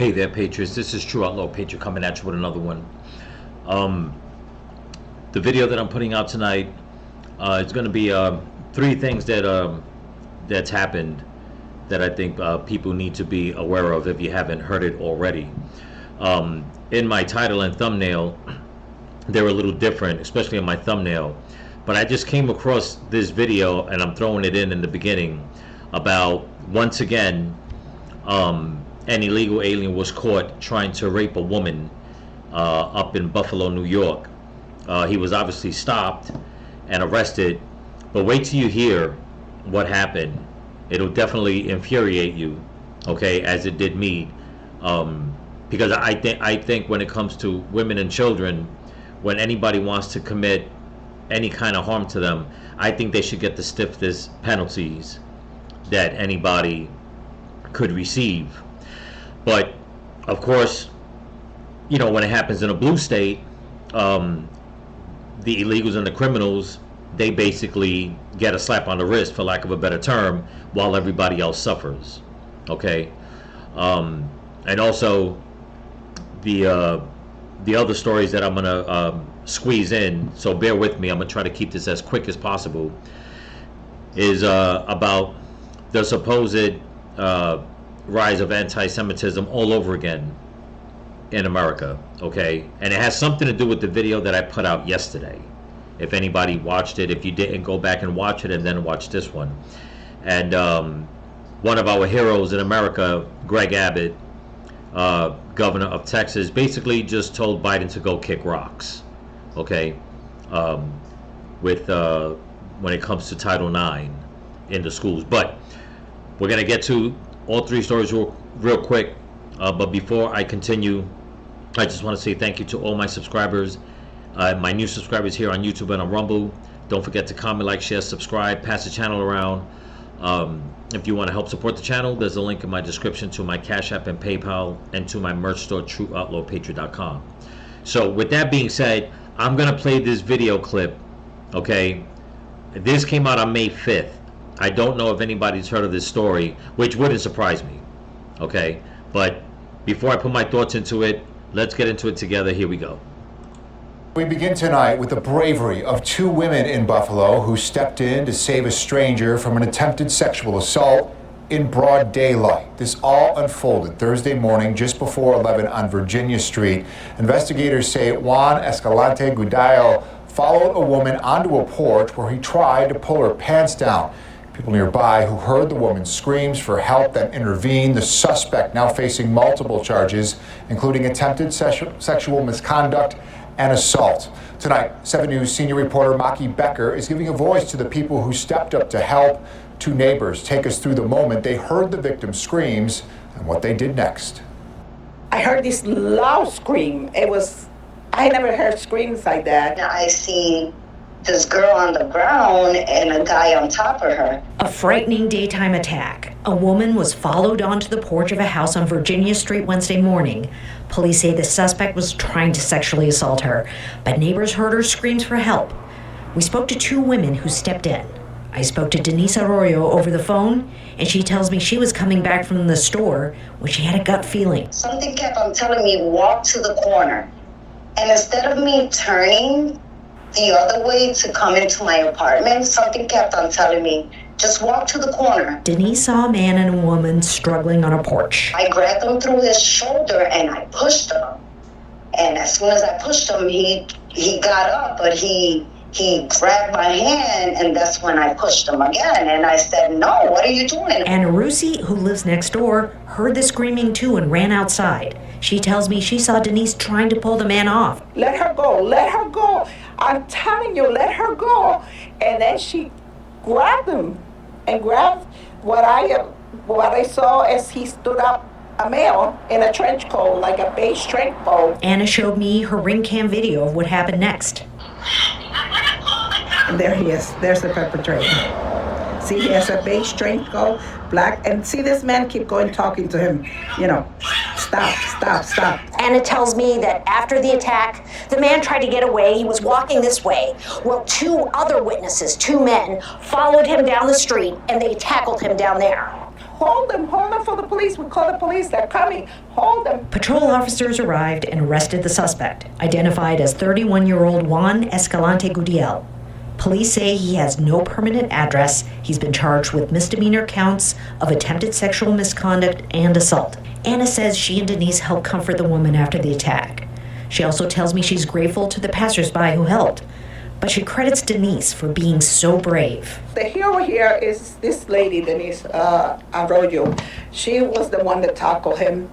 Hey there, Patriots. This is True Outlaw Patriot coming at you with another one. The video that I'm putting out tonight is going to be three things that's happened that I think people need to be aware of if you haven't heard it already. In my title and thumbnail, they're a little different, especially in my thumbnail. But I just came across this video, and I'm throwing it in the beginning, about, once again, an illegal alien was caught trying to rape a woman up in Buffalo, New York. He was obviously stopped and arrested, but wait till you hear what happened. It'll definitely infuriate you, okay, as it did me, because I think when it comes to women and children, when anybody wants to commit any kind of harm to them, I think they should get the stiffest penalties that anybody could receive. But of course, you know, when it happens in a blue state, the illegals and the criminals, they basically get a slap on the wrist, for lack of a better term, while everybody else suffers. Okay, and also the other stories that I'm gonna squeeze in, so bear with me. I'm gonna try to keep this as quick as possible. Is about the supposed rise of anti-Semitism all over again in America, okay? And it has something to do with the video that I put out yesterday. If anybody watched it, if you didn't, go back and watch it and then watch this one. And one of our heroes in America, Gov Abbott, governor of Texas, basically just told Biden to go kick rocks, okay? With when it comes to Title IX in the schools. But we're gonna get to all three stories real quick, but before I continue, I just want to say thank you to all my subscribers, my new subscribers here on YouTube and on Rumble. Don't forget to comment, like, share, subscribe, pass the channel around. If you want to help support the channel, there's a link in my description to my Cash App and PayPal, and to my merch store, TrueOutlawPatriot.com. So with that being said, I'm going to play this video clip, okay? This came out on May 5th. I don't know if anybody's heard of this story, which wouldn't surprise me, okay? But before I put my thoughts into it, let's get into it together. Here we go. We begin tonight with the bravery of two women in Buffalo who stepped in to save a stranger from an attempted sexual assault in broad daylight. This all unfolded Thursday morning just before 11 on Virginia Street. Investigators say Juan Escalante Gudillo followed a woman onto a porch where he tried to pull her pants down. People nearby who heard the woman's screams for help then intervened. The suspect now facing multiple charges, including attempted sexual misconduct and assault. Tonight, 7 News senior reporter Maki Becker is giving a voice to the people who stepped up to help. Two neighbors take us through the moment they heard the victim's screams and what they did next. I heard this loud scream. I never heard screams like that. I see this girl on the ground and a guy on top of her. A frightening daytime attack. A woman was followed onto the porch of a house on Virginia Street Wednesday morning. Police say the suspect was trying to sexually assault her, but neighbors heard her screams for help. We spoke to two women who stepped in. I spoke to Denise Arroyo over the phone, and she tells me she was coming back from the store when she had a gut feeling. Something kept on telling me, walk to the corner. And instead of me turning the other way to come into my apartment, something kept on telling me, just walk to the corner. Denise saw a man and a woman struggling on a porch. I grabbed him through his shoulder and I pushed him. And as soon as I pushed him, he got up, but he grabbed my hand, and that's when I pushed him again. And I said, no, what are you doing? Anna Rusi, who lives next door, heard the screaming too and ran outside. She tells me she saw Denise trying to pull the man off. Let her go, let her go. I'm telling you, let her go. And then she grabbed him and grabbed what I saw as he stood up, a male in a trench coat, like a beige trench coat. Anna showed me her ring cam video of what happened next. And there he is. There's the perpetrator. See, he has a beige trench coat, black, and see this man keep going talking to him, you know, stop, stop, stop. Anna tells me that after the attack, the man tried to get away. He was walking this way. Well, two other witnesses, two men, followed him down the street, and they tackled him down there. hold them for the police. We call the police, they're coming, hold them. Patrol officers arrived and arrested the suspect, identified as 31-year-old Juan Escalante Gudiel. Police say he has no permanent address. He's been charged with misdemeanor counts of attempted sexual misconduct and assault. Anna says she and Denise helped comfort the woman after the attack. She also tells me she's grateful to the passersby who helped, but she credits Denise for being so brave. The hero here is this lady, Denise Arroyo. She was the one that tackled him,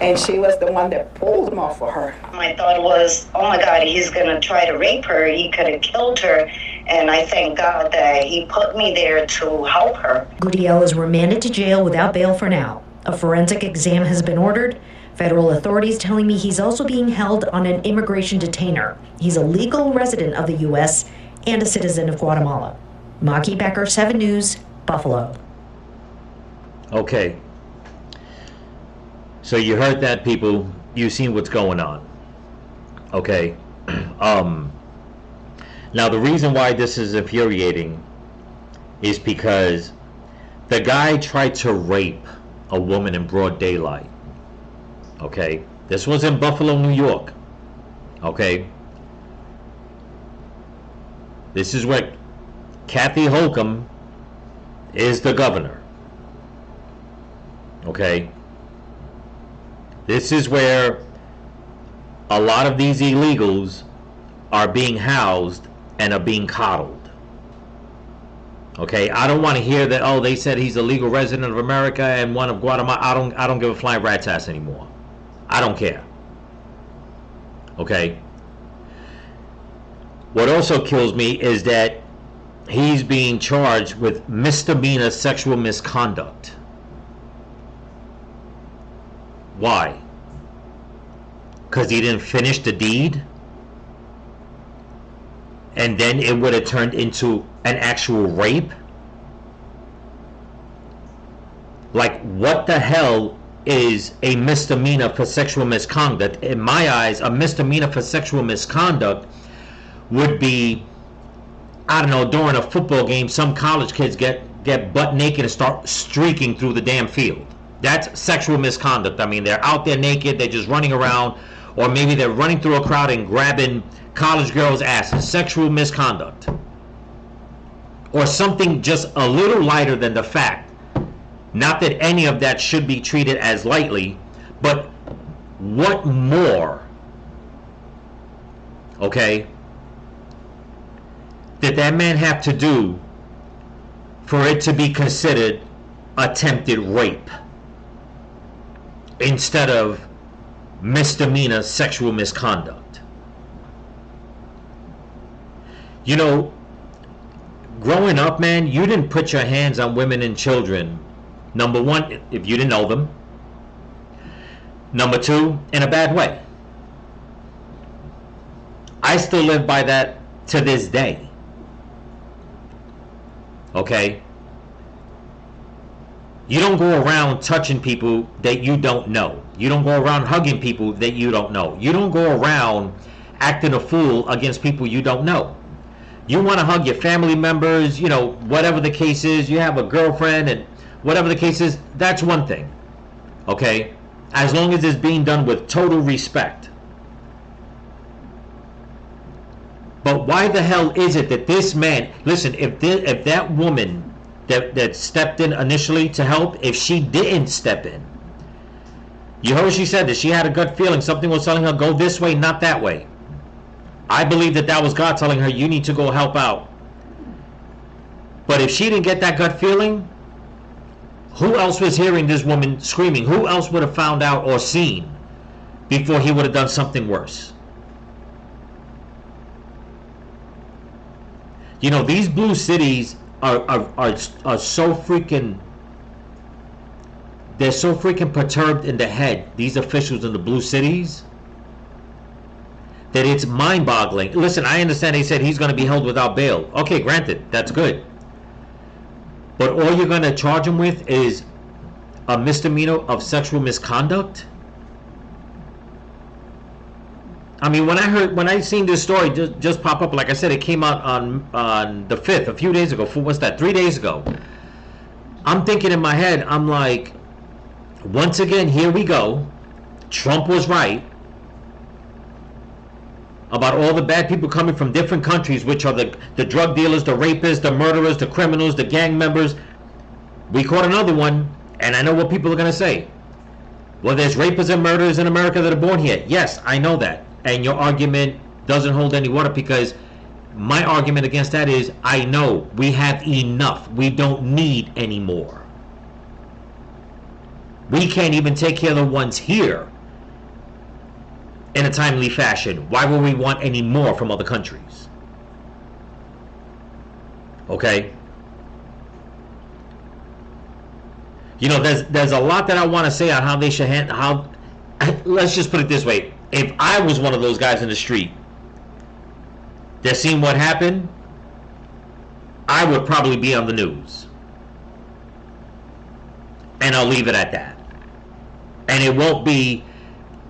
and she was the one that pulled him off for her. My thought was, oh my God, he's gonna try to rape her. He could have killed her. And I thank God that he put me there to help her. Gudiel is remanded to jail without bail for now. A forensic exam has been ordered. Federal authorities telling me he's also being held on an immigration detainer. He's a legal resident of the U.S. and a citizen of Guatemala. Maki Becker, 7 News, Buffalo. Okay. So you heard that, people. You've seen what's going on. Okay. Now, the reason why this is infuriating is because the guy tried to rape a woman in broad daylight. Okay? This was in Buffalo, New York. Okay? This is where Kathy Holcomb is the governor. Okay? This is where a lot of these illegals are being housed and are being coddled. Okay, I don't want to hear that, oh, they said he's a legal resident of America and one of Guatemala. I don't give a flying rat's ass anymore. I don't care. Okay. What also kills me is that he's being charged with misdemeanor sexual misconduct. Why? Because he didn't finish the deed? And then it would have turned into an actual rape? Like, what the hell is a misdemeanor for sexual misconduct? In my eyes, a misdemeanor for sexual misconduct would be, I don't know, during a football game, some college kids get butt naked and start streaking through the damn field. That's sexual misconduct. I mean, they're out there naked, they're just running around, or maybe they're running through a crowd and grabbing college girls' asses. Sexual misconduct. Or something just a little lighter than the fact. Not that any of that should be treated as lightly, but what more, okay, did that man have to do for it to be considered attempted rape instead of misdemeanor sexual misconduct? You know, growing up, man, you didn't put your hands on women and children, number one, if you didn't know them. Number two, in a bad way. I still live by that to this day. Okay? You don't go around touching people that you don't know. You don't go around hugging people that you don't know. You don't go around acting a fool against people you don't know. You want to hug your family members, you know, whatever the case is. You have a girlfriend and whatever the case is, that's one thing. Okay? As long as it's being done with total respect. But why the hell is it that this man, listen, if that woman that stepped in initially to help, if she didn't step in, you heard what she said, that she had a gut feeling, something was telling her, go this way, not that way. I believe that was God telling her, you need to go help out. But if she didn't get that gut feeling, who else was hearing this woman screaming? Who else would have found out or seen before he would have done something worse? You know, these blue cities are so freaking, they're so freaking perturbed in the head, these officials in the blue cities, that it's mind-boggling. Listen, I understand they said he's going to be held without bail. Okay, granted, that's good. But all you're going to charge him with is a misdemeanor of sexual misconduct? I mean, when I seen this story just pop up, like I said, it came out on the 5th, a few days ago. What's that? 3 days ago. I'm thinking in my head, I'm like, once again, here we go. Trump was right about all the bad people coming from different countries, which are the drug dealers, the rapists, the murderers, the criminals, the gang members. We caught another one, and I know what people are going to say. Well, there's rapists and murderers in America that are born here. Yes, I know that. And your argument doesn't hold any water, because my argument against that is, I know we have enough. We don't need any more. We can't even take care of the ones here in a timely fashion. Why would we want any more from other countries? Okay? You know, there's a lot that I want to say on how they should handle, let's just put it this way. If I was one of those guys in the street that seen what happened, I would probably be on the news. And I'll leave it at that. And it won't be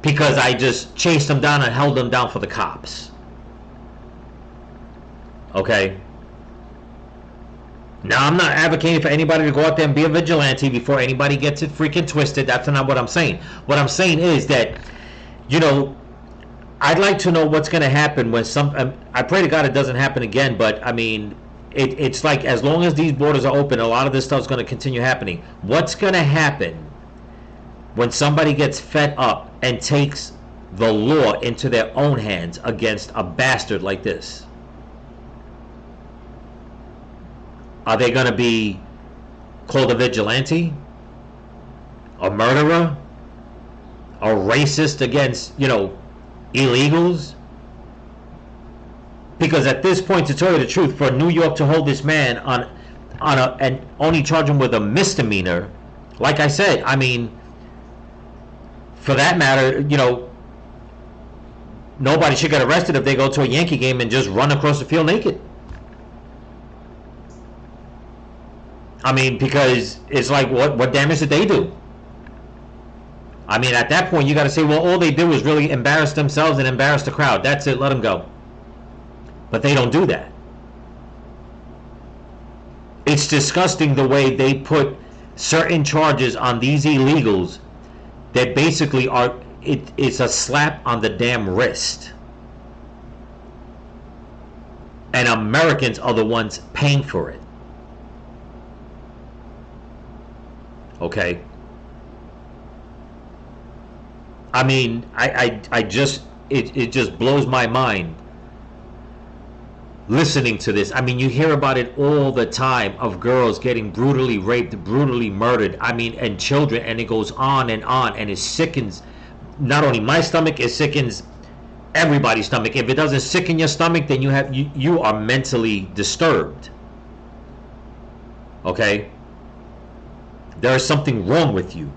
because I just chased them down and held them down for the cops. Okay? Now, I'm not advocating for anybody to go out there and be a vigilante before anybody gets it freaking twisted. That's not what I'm saying. What I'm saying is that, you know, I'd like to know what's going to happen when I pray to God it doesn't happen again, but I mean, it's like, as long as these borders are open, a lot of this stuff's going to continue happening. What's going to happen when somebody gets fed up and takes the law into their own hands against a bastard like this? Are they going to be called a vigilante? A murderer? A racist against, you know, illegals? Because at this point, to tell you the truth, for New York to hold this man and only charge him with a misdemeanor, like I said, I mean, for that matter, you know, nobody should get arrested if they go to a Yankee game and just run across the field naked. I mean, because it's like, what damage did they do? I mean, at that point, you got to say, well, all they did was really embarrass themselves and embarrass the crowd. That's it. Let them go. But they don't do that. It's disgusting the way they put certain charges on these illegals that basically are, it's a slap on the damn wrist. And Americans are the ones paying for it. Okay? I mean, I just, it just blows my mind listening to this. I mean, you hear about it all the time, of girls getting brutally raped, brutally murdered. I mean, and children, and it goes on, and it sickens not only my stomach, it sickens everybody's stomach. If it doesn't sicken your stomach, then you are mentally disturbed. Okay? There is something wrong with you.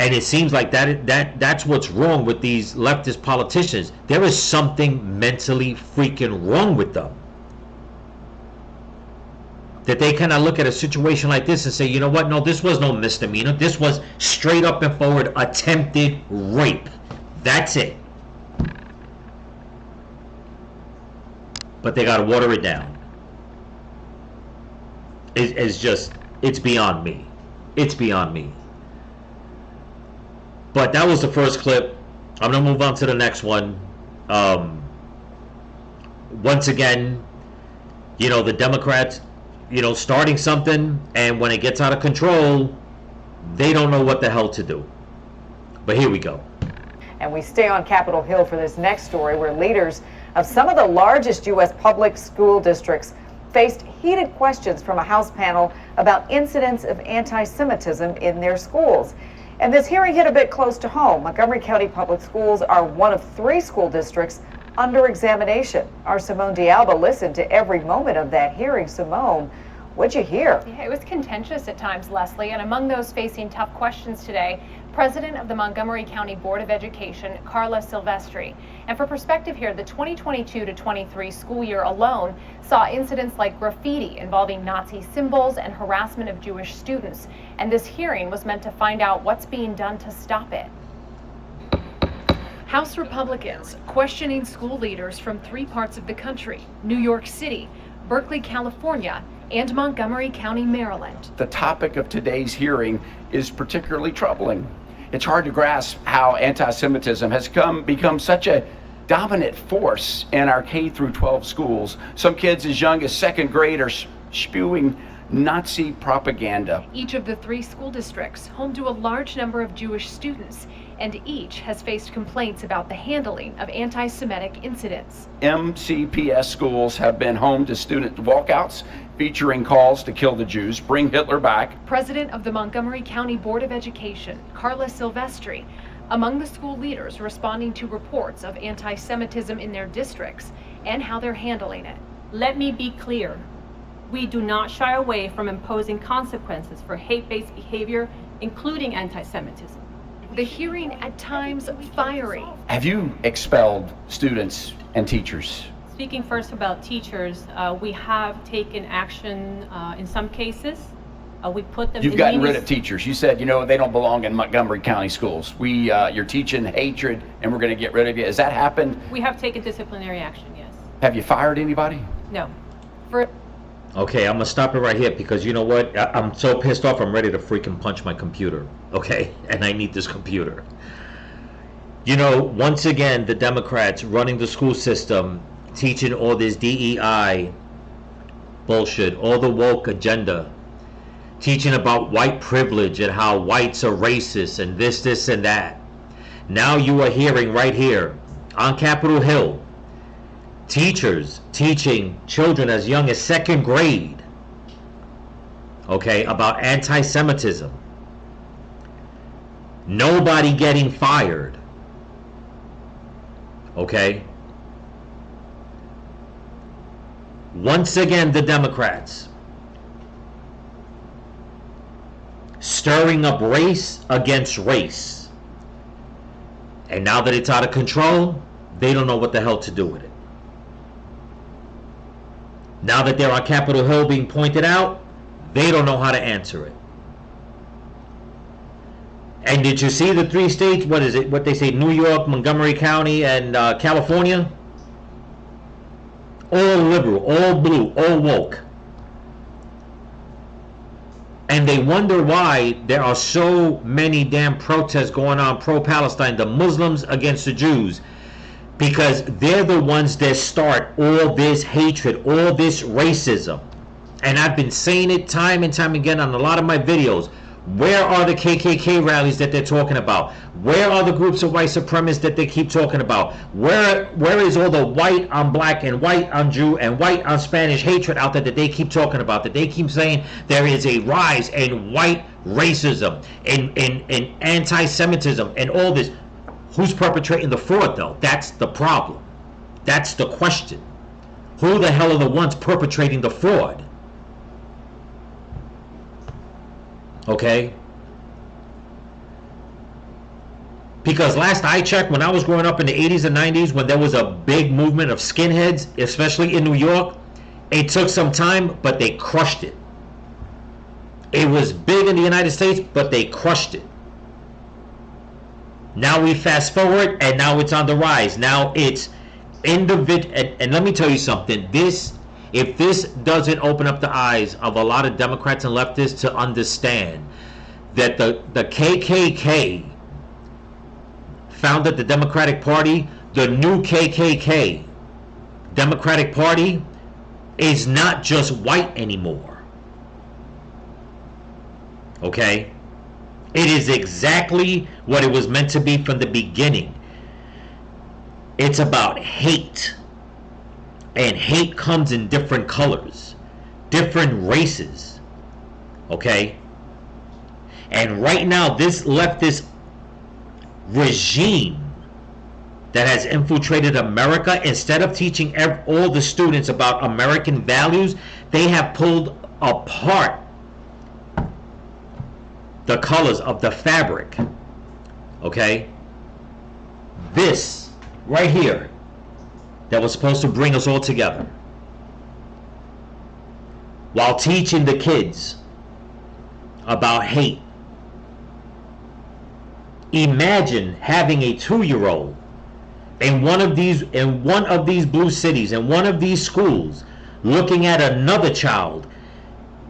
And it seems like that's what's wrong with these leftist politicians. There is something mentally freaking wrong with them. That they kind of look at a situation like this and say, you know what, no, this was no misdemeanor. This was straight up and forward attempted rape. That's it. But they got to water it down. It's beyond me. It's beyond me. But that was the first clip. I'm going to move on to the next one. Once again, you know, the Democrats, you know, starting something, and when it gets out of control, they don't know what the hell to do. But here we go. And we stay on Capitol Hill for this next story, where leaders of some of the largest U.S. public school districts faced heated questions from a House panel about incidents of anti-Semitism in their schools. And this hearing hit a bit close to home. Montgomery County Public Schools are one of 3 school districts under examination. Our Simone D'Alba listened to every moment of that hearing. Simone, what'd you hear? Yeah, it was contentious at times, Leslie, and among those facing tough questions today, President of the Montgomery County Board of Education, Carla Silvestri. And for perspective here, the 2022 to 23 school year alone saw incidents like graffiti involving Nazi symbols and harassment of Jewish students. And this hearing was meant to find out what's being done to stop it. House Republicans questioning school leaders from 3 parts of the country: New York City, Berkeley, California, and Montgomery County, Maryland. The topic of today's hearing is particularly troubling. It's hard to grasp how anti-Semitism has become such a dominant force in our K through 12 schools. Some kids as young as second grade are spewing Nazi propaganda. Each of the 3 school districts home to a large number of Jewish students, and each has faced complaints about the handling of anti-Semitic incidents. MCPS schools have been home to student walkouts featuring calls to kill the Jews, bring Hitler back. President of the Montgomery County Board of Education, Carla Silvestri, among the school leaders responding to reports of anti-Semitism in their districts and how they're handling it. Let me be clear. We do not shy away from imposing consequences for hate-based behavior, including anti-Semitism. The hearing at times fiery. Have you expelled students and teachers? Speaking first about teachers, we have taken action in some cases. We put them You've in gotten rid of teachers. You said, they don't belong in Montgomery County schools. You're teaching hatred and we're going to get rid of you. Has that happened? We have taken disciplinary action, yes. Have you fired anybody? No. Okay, I'm gonna stop it right here because you know what? I'm so pissed off. I'm ready to freaking punch my computer. Okay, and I need this computer. Once again, the Democrats running the school system, teaching all this DEI bullshit, all the woke agenda, teaching about white privilege and how whites are racist and this and that. Now you are hearing right here on Capitol Hill, teachers teaching children as young as second grade, okay, about anti-Semitism. Nobody getting fired, okay? Once again, the Democrats stirring up race against race. And now that it's out of control, they don't know what the hell to do with it. Now that they're on Capitol Hill being pointed out, they don't know how to answer it. And did you see the 3 states? What is it? What they say? New York, Montgomery County, and California? All liberal, all blue, all woke. And they wonder why there are so many damn protests going on pro-Palestine, the Muslims against the Jews. Because they're the ones that start all this hatred, all this racism. And I've been saying it time and time again on a lot of my videos. Where are the KKK rallies that they're talking about? Where are the groups of white supremacists that they keep talking about? Where is all the white on black and white on Jew and white on Spanish hatred out there that they keep talking about? That they keep saying there is a rise in white racism, in anti-Semitism, and all this. Who's perpetrating the fraud, though? That's the problem. That's the question. Who the hell are the ones perpetrating the fraud? Okay? Because last I checked, when I was growing up in the 80s and 90s, when there was a big movement of skinheads, especially in New York, it took some time, but they crushed it. It was big in the United States, but they crushed it. Now we fast forward, and now it's on the rise. Now it's individual. And let me tell you something. If this doesn't open up the eyes of a lot of Democrats and leftists to understand that the KKK founded the Democratic Party, the new KKK Democratic Party is not just white anymore. Okay? It is exactly what it was meant to be from the beginning. It's about hate. And hate comes in different colors, different races. Okay? And right now, this leftist regime that has infiltrated America, instead of teaching all the students about American values, they have pulled apart the colors of the fabric. Okay? This right here that was supposed to bring us all together, while teaching the kids about hate. Imagine having a 2-year-old in one of these blue cities, in one of these schools, looking at another child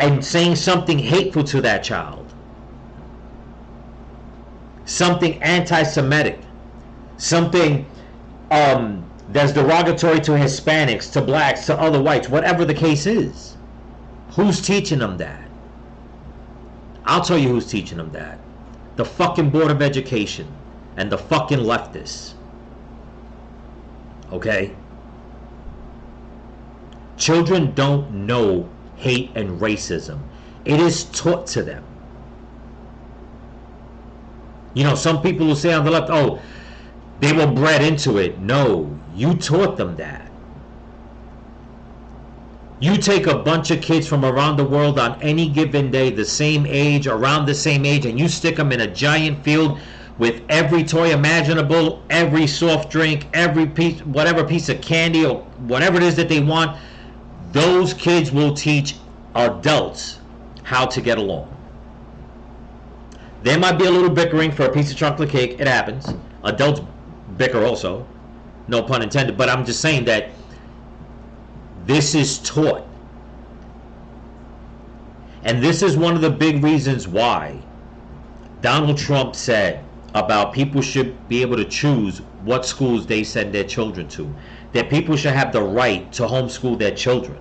and saying something hateful to that child, something anti-Semitic, something that's derogatory to Hispanics, to blacks, to other whites, whatever the case is. Who's teaching them that? I'll tell you who's teaching them that. The fucking Board of Education and the fucking leftists. Okay? Children don't know hate and racism. It is taught to them. You know, some people will say on the left, oh, they were bred into it. No, you taught them that. You take a bunch of kids from around the world on any given day, the same age, around the same age, and you stick them in a giant field with every toy imaginable, every soft drink, every piece, whatever piece of candy or whatever it is that they want. Those kids will teach adults how to get along. There might be a little bickering for a piece of chocolate cake. It happens. Adults bicker also. No pun intended. But I'm just saying that this is taught. And this is one of the big reasons why Donald Trump said about people should be able to choose what schools they send their children to. That people should have the right to homeschool their children.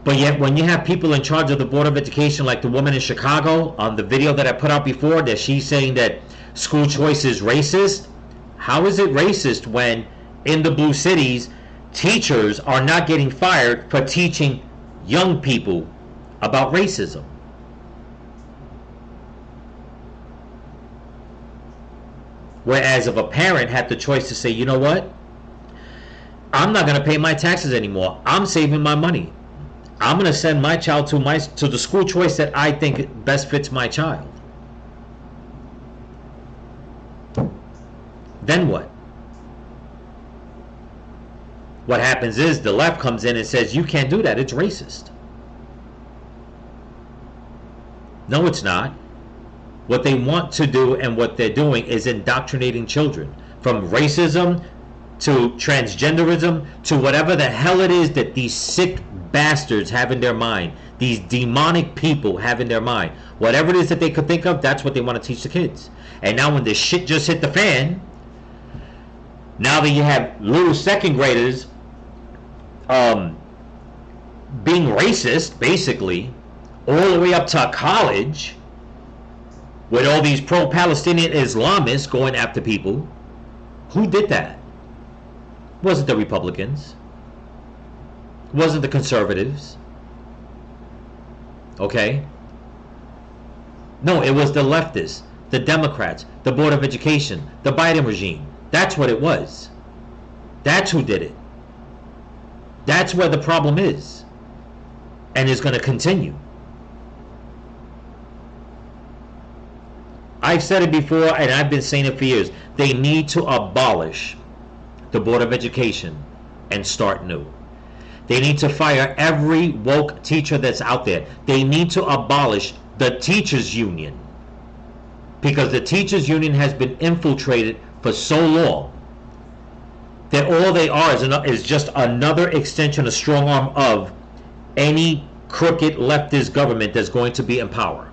But yet when you have people in charge of the Board of Education, like the woman in Chicago on the video that I put out before, that she's saying that school choice is racist. How is it racist when in the blue cities, teachers are not getting fired for teaching young people about racism? Whereas if a parent had the choice to say, you know what? I'm not going to pay my taxes anymore. I'm saving my money. I'm going to send my child to the school choice that I think best fits my child. Then what? What happens is the left comes in and says, you can't do that. It's racist. No, it's not. What they want to do and what they're doing is indoctrinating children from racism to transgenderism to whatever the hell it is that these sick bastards have in their mind, these demonic people have in their mind. Whatever it is that they could think of, that's what they want to teach the kids. And now when this shit just hit the fan, now that you have little second graders being racist, basically, all the way up to college, with all these pro-Palestinian Islamists going after people, who did that? Wasn't the Republicans. Wasn't the conservatives. Okay? No, it was the leftists, the Democrats, the Board of Education, the Biden regime. That's what it was. That's who did it. That's where the problem is. And is going to continue. I've said it before and I've been saying it for years. They need to abolish the Board of Education and start new. They need to fire every woke teacher that's out there. They need to abolish the teachers union, because the teachers union has been infiltrated for so long that all they are is just another extension, a strong arm of any crooked leftist government that's going to be in power.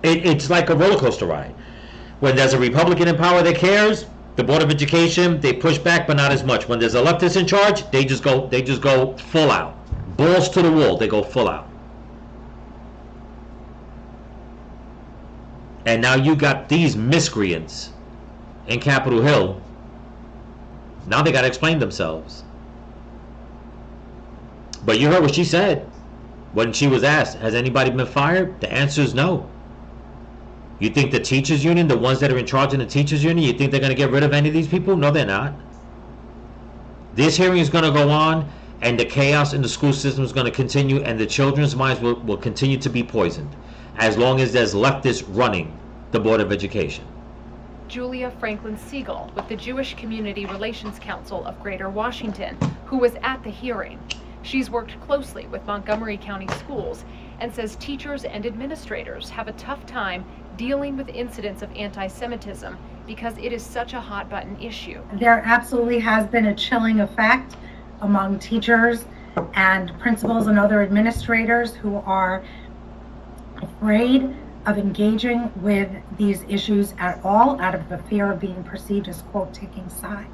It's like a roller coaster ride. When there's a Republican in power that cares, the Board of Education, they push back, but not as much. When there's a leftist in charge, they just go full out. Balls to the wall, they go full out. And now you got these miscreants in Capitol Hill. Now they got to explain themselves. But you heard what she said when she was asked, has anybody been fired? The answer is no. You think the teachers union, the ones that are in charge in the teachers union, you think they're going to get rid of any of these people? No, they're not. This hearing is going to go on, and the chaos in the school system is going to continue, and the children's minds will continue to be poisoned as long as there's leftists running the Board of Education. Julia Franklin Siegel with the Jewish Community Relations Council of Greater Washington, who was at the hearing. She's worked closely with Montgomery County schools and says teachers and administrators have a tough time dealing with incidents of anti-Semitism because it is such a hot button issue. There absolutely has been a chilling effect among teachers and principals and other administrators who are afraid of engaging with these issues at all out of the fear of being perceived as, quote, taking sides.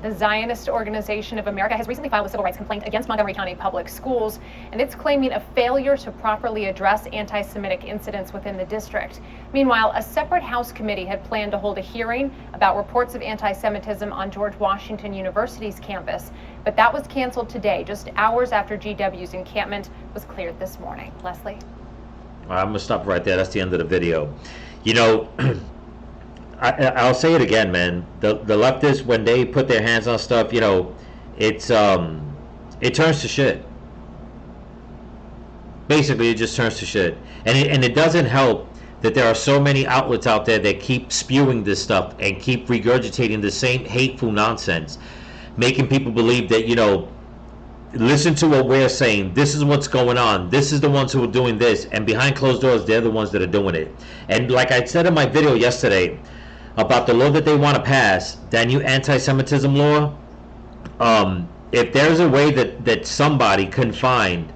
The Zionist Organization of America has recently filed a civil rights complaint against Montgomery County Public Schools, and it's claiming a failure to properly address anti-Semitic incidents within the district. Meanwhile, a separate House committee had planned to hold a hearing about reports of anti-Semitism on George Washington University's campus, but that was canceled today, just hours after GW's encampment was cleared this morning. Leslie? I'm going to stop right there. That's the end of the video. You know, I'll say it again, man. The leftists, when they put their hands on stuff, you know, it turns to shit. Basically, it just turns to shit. And it doesn't help that there are so many outlets out there that keep spewing this stuff and keep regurgitating the same hateful nonsense, making people believe that, you know, listen to what we're saying. This is what's going on. This is the ones who are doing this. And behind closed doors, they're the ones that are doing it. And like I said in my video yesterday about the law that they want to pass, that new anti-Semitism law, if there's a way that somebody can find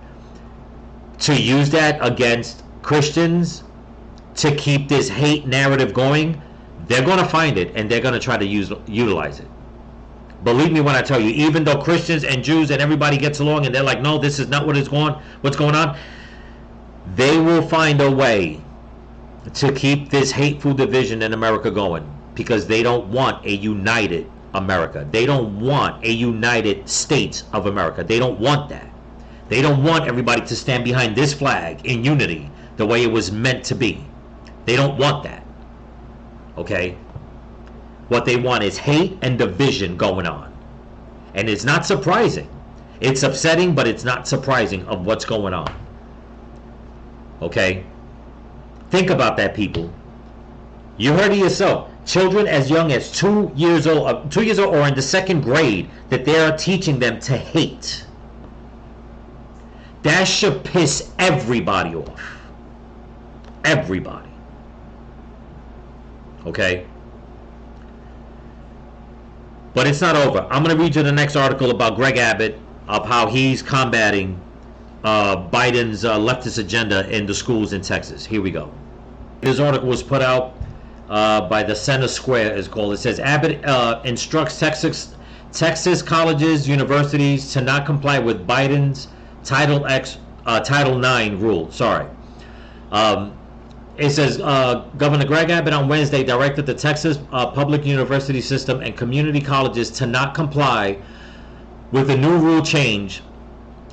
to use that against Christians to keep this hate narrative going, they're going to find it and they're going to try to utilize it. Believe me when I tell you, even though Christians and Jews and everybody gets along and they're like, no, this is not what's going on, they will find a way to keep this hateful division in America going, because they don't want a united America. They don't want a United States of America. They don't want that. They don't want everybody to stand behind this flag in unity the way it was meant to be. They don't want that. Okay? What they want is hate and division going on. And it's not surprising. It's upsetting, but it's not surprising of what's going on. Okay? Think about that, people. You heard it yourself. Children as young as 2 years old or in the second grade, that they are teaching them to hate. That should piss everybody off. Everybody. Okay? But it's not over. I'm going to read you the next article about Greg Abbott, of how he's combating Biden's leftist agenda in the schools in Texas. Here we go. This article was put out by the Center Square, is called. It says Abbott instructs Texas colleges, universities to not comply with Biden's Title IX rule. Sorry. It says Governor Greg Abbott on Wednesday directed the Texas public university system and community colleges to not comply with the new rule change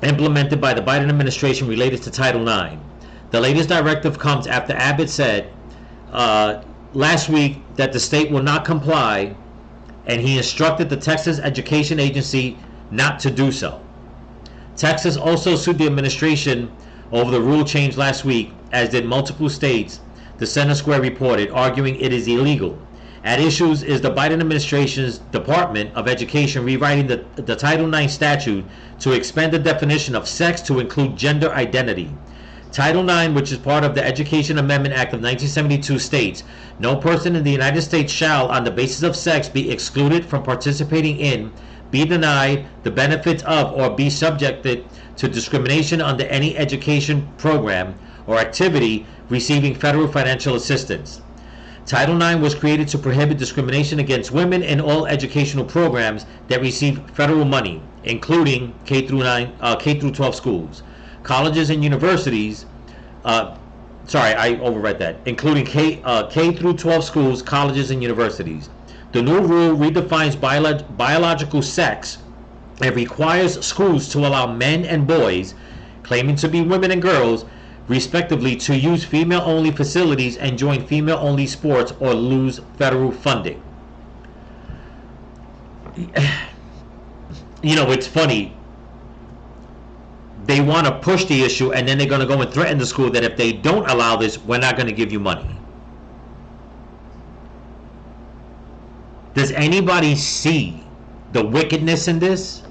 implemented by the Biden administration related to Title IX. The latest directive comes after Abbott said last week that the state will not comply, and he instructed the Texas Education Agency not to do so. Texas also sued the administration over the rule change last week, as did multiple states, the Center Square reported, arguing it is illegal. At issues is the Biden administration's Department of Education rewriting the Title IX statute to expand the definition of sex to include gender identity. Title IX, which is part of the Education Amendment Act of 1972, states, no person in the United States shall, on the basis of sex, be excluded from participating in, be denied the benefits of, or be subjected to discrimination under any education program or activity receiving federal financial assistance. Title IX was created to prohibit discrimination against women in all educational programs that receive federal money, including K through 12 schools, colleges and universities. I overread that. Including K through 12 schools, colleges, and universities. The new rule redefines biological sex and requires schools to allow men and boys, claiming to be women and girls, respectively, to use female-only facilities and join female-only sports or lose federal funding. You know, it's funny. They want to push the issue, and then they're going to go and threaten the school that if they don't allow this, we're not going to give you money. Does anybody see the wickedness in this?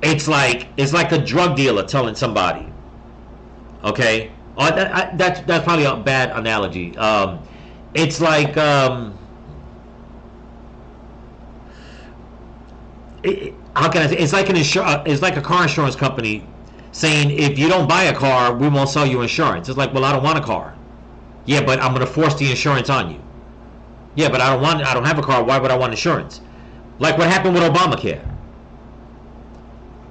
It's like a drug dealer telling somebody. Okay, that's probably a bad analogy. It's like how can I say? It's like it's like a car insurance company saying, if you don't buy a car, we won't sell you insurance. It's like, well, I don't want a car. Yeah, but I'm going to force the insurance on you. Yeah, but I don't have a car. Why would I want insurance? Like what happened with Obamacare.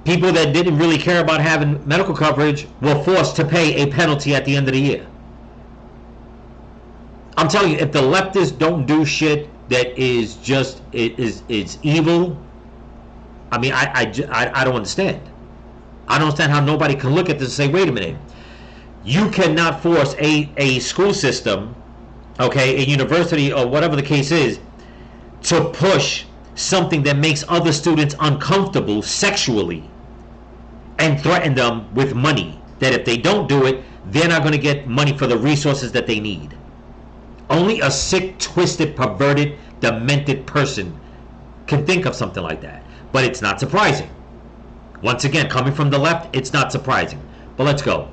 People that didn't really care about having medical coverage were forced to pay a penalty at the end of the year. I'm telling you, if the leftists don't do shit that is just it's evil, I mean, I don't understand. I don't understand how nobody can look at this and say, wait a minute, you cannot force a school system, okay, a university or whatever the case is, to push something that makes other students uncomfortable sexually and threaten them with money, that if they don't do it, they're not going to get money for the resources that they need. Only a sick, twisted, perverted, demented person can think of something like that. But it's not surprising. Once again, coming from the left, it's not surprising. But let's go.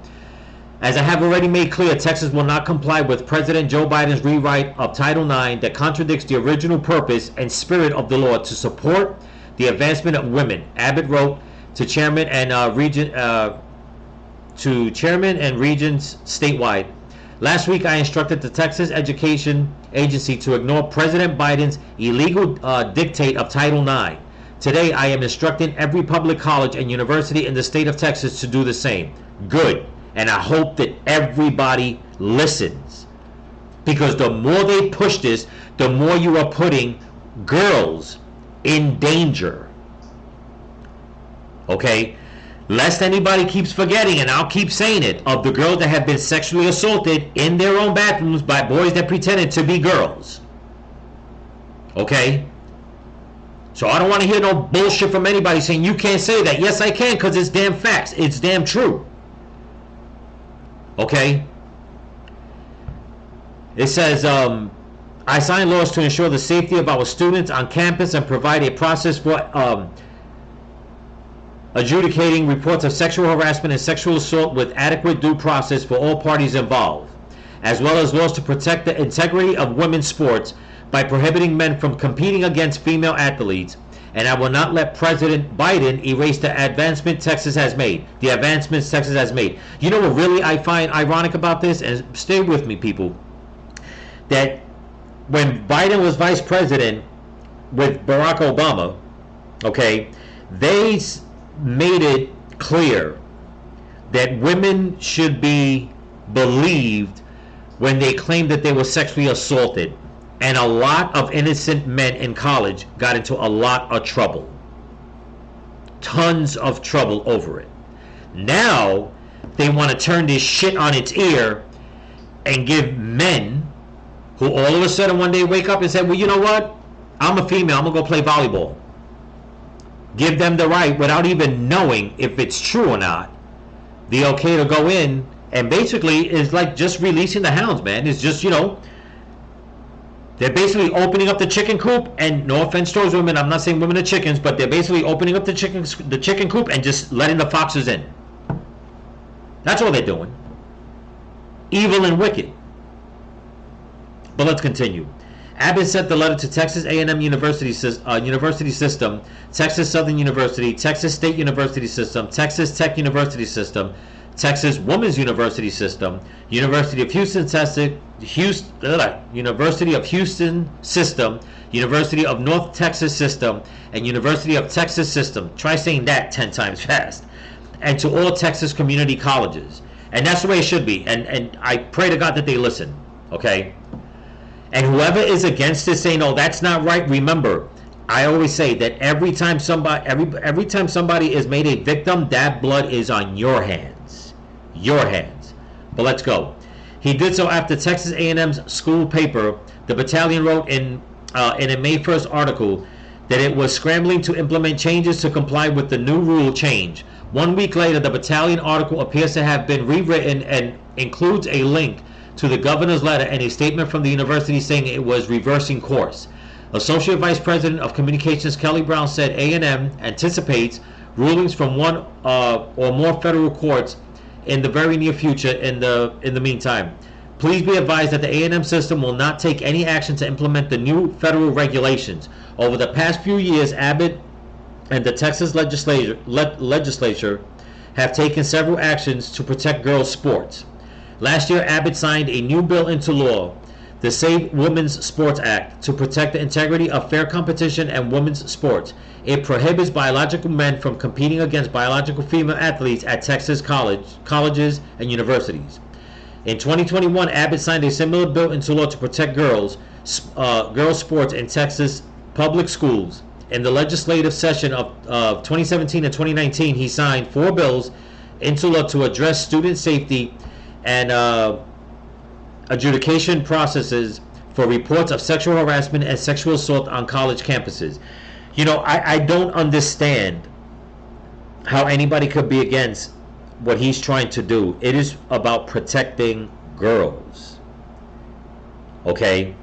As I have already made clear, Texas will not comply with President Joe Biden's rewrite of Title IX that contradicts the original purpose and spirit of the law to support the advancement of women. Abbott wrote to chairman and regents statewide. Last week, I instructed the Texas Education Agency to ignore President Biden's illegal dictate of Title IX. Today, I am instructing every public college and university in the state of Texas to do the same. Good. And I hope that everybody listens. Because the more they push this, the more you are putting girls in danger. Okay? Lest anybody keeps forgetting, and I'll keep saying it, of the girls that have been sexually assaulted in their own bathrooms by boys that pretended to be girls. Okay? So I don't want to hear no bullshit from anybody saying you can't say that. Yes, I can, because it's damn facts. It's damn true. Okay? It says, I sign laws to ensure the safety of our students on campus and provide a process for adjudicating reports of sexual harassment and sexual assault with adequate due process for all parties involved, as well as laws to protect the integrity of women's sports by prohibiting men from competing against female athletes. And I will not let President Biden erase the advancements Texas has made. The advancements Texas has made. You know what really I find ironic about this? And stay with me, people. That when Biden was vice president with Barack Obama, okay, they made it clear that women should be believed when they claim that they were sexually assaulted. And a lot of innocent men in college got into a lot of trouble. Tons of trouble over it. Now, they want to turn this shit on its ear and give men who all of a sudden one day wake up and say, well, you know what? I'm a female. I'm going to go play volleyball. Give them the right, without even knowing if it's true or not, the okay to go in. And basically, it's like just releasing the hounds, man. It's just, you know, they're basically opening up the chicken coop, and no offense to those women, I'm not saying women are chickens, but they're basically opening up the chicken coop and just letting the foxes in. That's all they're doing. Evil and wicked. But let's continue. Abbott sent the letter to Texas A&M University System, Texas Southern University, Texas State University System, Texas Tech University System, Texas Women's University System, University of Houston University of Houston System, University of North Texas System, and University of Texas System. Try saying that 10 times fast. And to all Texas community colleges. And that's the way it should be. And I pray to God that they listen. Okay? And whoever is against this saying, "Oh, that's not right," remember, I always say that every time somebody is made a victim, that blood is on your hands. Your hands. But let's go. He did so after Texas A&M's school paper, the battalion wrote in a May 1st article that it was scrambling to implement changes to comply with the new rule change. 1 week later, the battalion article appears to have been rewritten and includes a link to the governor's letter and a statement from the university saying it was reversing course. Associate Vice President of Communications Kelly Brown said A&M anticipates rulings from one or more federal courts in the very near future. In the meantime, please be advised that the A&M system will not take any action to implement the new federal regulations. Over the past few years, Abbott and the Texas legislature have taken several actions to protect girls' sports. Last year, Abbott signed a new bill into law, the Save Women's Sports Act, to protect the integrity of fair competition and women's sports. It prohibits biological men from competing against biological female athletes at Texas colleges and universities. In 2021, Abbott signed a similar bill into law to protect girls' sports in Texas public schools. In the legislative session of 2017 and 2019, he signed 4 bills into law to address student safety and adjudication processes for reports of sexual harassment and sexual assault on college campuses. You know, I don't understand how anybody could be against what he's trying to do. It is about protecting girls. Okay?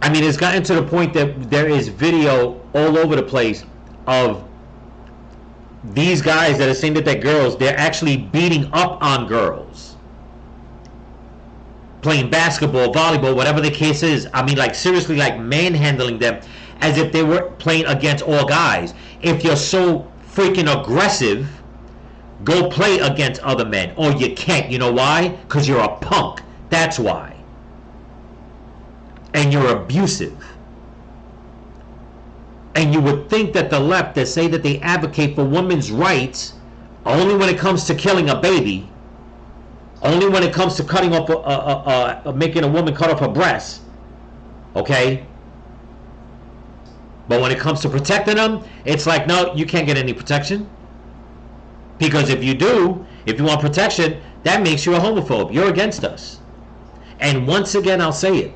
I mean, it's gotten to the point that there is video all over the place of these guys that are saying that they're girls, they're actually beating up on girls. Playing basketball, volleyball, whatever the case is. I mean, like, seriously, like, manhandling them as if they were playing against all guys. If you're so freaking aggressive, go play against other men. Or you can't. You know why? Because you're a punk. That's why. And you're abusive. And you would think that the left that say that they advocate for women's rights only when it comes to killing a baby, only when it comes to cutting off making a woman cut off her breasts, okay? But when it comes to protecting them, it's like, no, you can't get any protection. Because if you do, if you want protection, that makes you a homophobe. You're against us. And once again, I'll say it.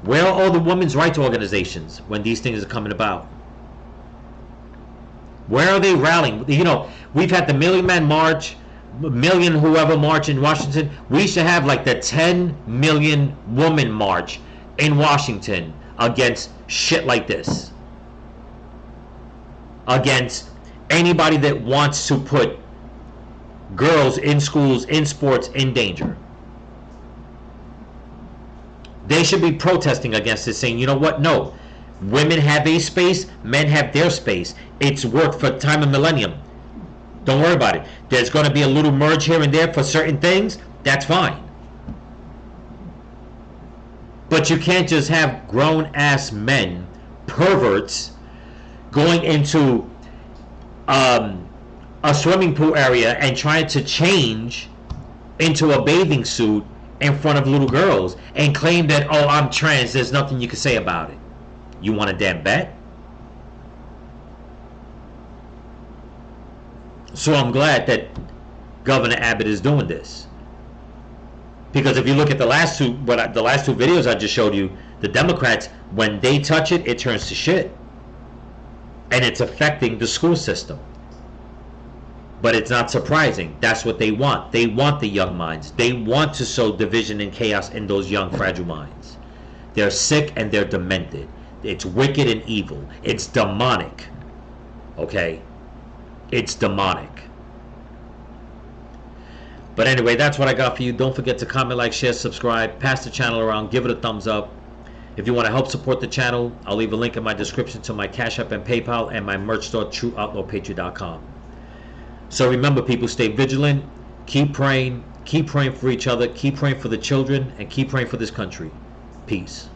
Where are all the women's rights organizations when these things are coming about? Where are they rallying? You know, we've had the Million Man March, Million Whoever March in Washington. We should have like the 10 Million Woman March in Washington against shit like this. Against anybody that wants to put girls in schools, in sports, in danger. They should be protesting against this, saying, you know what, no. Women have a space, men have their space. It's worked for time and millennium. Don't worry about it. There's going to be a little merge here and there for certain things. That's fine. But you can't just have grown-ass men, perverts, going into a swimming pool area and trying to change into a bathing suit in front of little girls and claim that, oh, I'm trans, there's nothing you can say about it. You want a damn bet? So I'm glad that Governor Abbott is doing this. Because if you look at the last two videos I just showed you, the Democrats, when they touch it, it turns to shit. And it's affecting the school system. But it's not surprising. That's what they want. They want the young minds. They want to sow division and chaos in those young, fragile minds. They're sick and they're demented. It's wicked and evil. It's demonic. Okay? It's demonic. But anyway, that's what I got for you. Don't forget to comment, like, share, subscribe. Pass the channel around. Give it a thumbs up. If you want to help support the channel, I'll leave a link in my description to my Cash App and PayPal and my merch store, TrueOutlawPatriot.com. So remember, people, stay vigilant, keep praying for each other, keep praying for the children, and keep praying for this country. Peace.